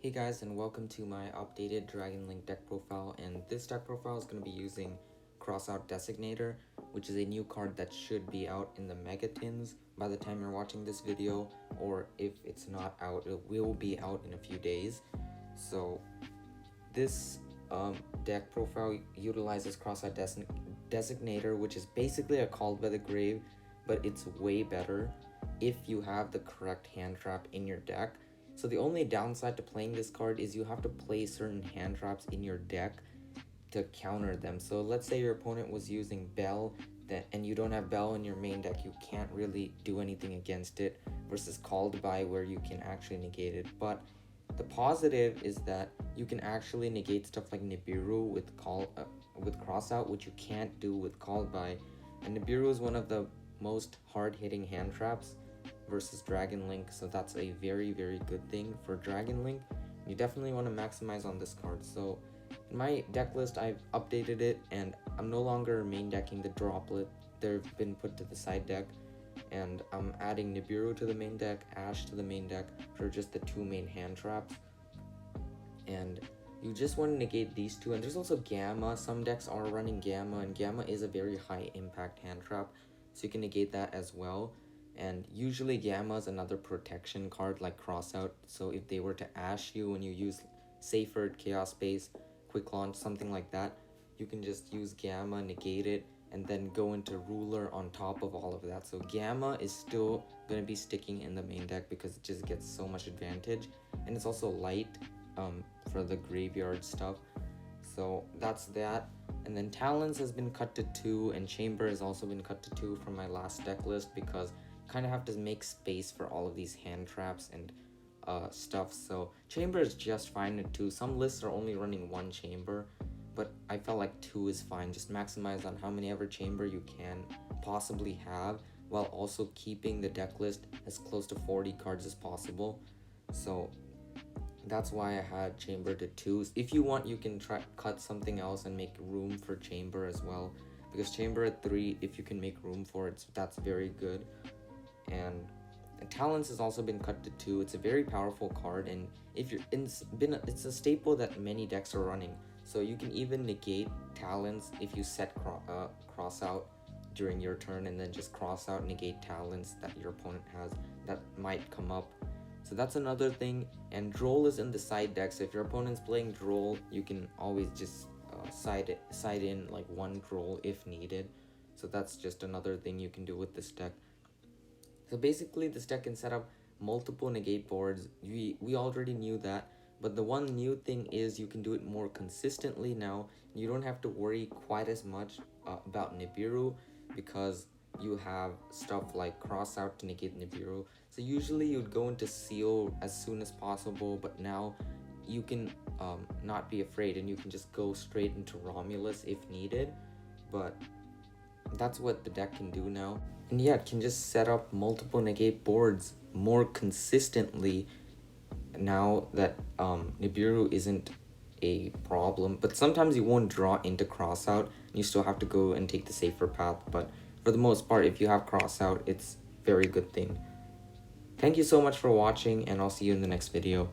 Hey guys, and welcome to my updated Dragon Link deck profile, and this deck profile is going to be using Crossout Designator, which is a new card that should be out in the Mega Tins by the time you're watching this video, or if it's not out, it will be out in a few days. So this deck profile utilizes Crossout Designator, which is basically a Called by the Grave, but it's way better if you have the correct hand trap in your deck. So the only downside to playing this card is you have to play certain hand traps in your deck to counter them. So let's say your opponent was using Bell and you don't have Bell in your main deck, you can't really do anything against it, versus Called by where you can actually negate it. But the positive is that you can actually negate stuff like Nibiru with Crossout, which you can't do with Called by. And Nibiru is one of the most hard-hitting hand traps versus Dragon Link, so that's a very good thing for Dragon Link. You definitely want to maximize on this card. So in my deck list, I've updated it, and I'm no longer main decking the Droplet. They've been put to the side deck, and I'm adding Nibiru to the main deck, Ash to the main deck for just the two main hand traps. And you just want to negate these two, and there's also Gamma. Some decks are running Gamma, and Gamma is a very high impact hand trap, so you can negate that as well. And usually Gamma is another protection card like Crossout, so if they were to Ash you when you use Safered, Chaos Space, Quick Launch, something like that, you can just use Gamma, negate it, and then go into Ruler on top of all of that. So Gamma is still going to be sticking in the main deck because it just gets so much advantage, and it's also light for the graveyard stuff. So that's that. And then Talons has been cut to 2, and Chamber has also been cut to 2 from my last deck list, because kind of have to make space for all of these hand traps and stuff. So Chamber is just fine at 2. Some lists are only running 1 Chamber, but I felt like 2 is fine. Just maximize on how many ever Chamber you can possibly have, while also keeping the deck list as close to 40 cards as possible. So that's why I had Chamber to 2. If you want, you can try cut something else and make room for Chamber as well, because Chamber at 3, if you can make room for it, that's very good. And Talons has also been cut to 2. It's a very powerful card, and if you're it's a staple that many decks are running. So you can even negate Talons if you set cross out during your turn, and then just cross out negate Talons that your opponent has that might come up. So that's another thing. And Droll is in the side deck, so if your opponent's playing Droll, you can always just side in like 1 Droll if needed. So that's just another thing you can do with this deck. So basically this deck can set up multiple negate boards. We already knew that, but the one new thing is you can do it more consistently now. You don't have to worry quite as much about Nibiru, because you have stuff like Crossout to negate Nibiru. So usually you'd go into Seal as soon as possible, but now you can not be afraid, and you can just go straight into Romulus if needed. But that's what the deck can do now. And yeah, it can just set up multiple negate boards more consistently now that Nibiru isn't a problem. But sometimes you won't draw into Crossout, and you still have to go and take the safer path. But for the most part, if you have Crossout, it's a very good thing. Thank you so much for watching, and I'll see you in the next video.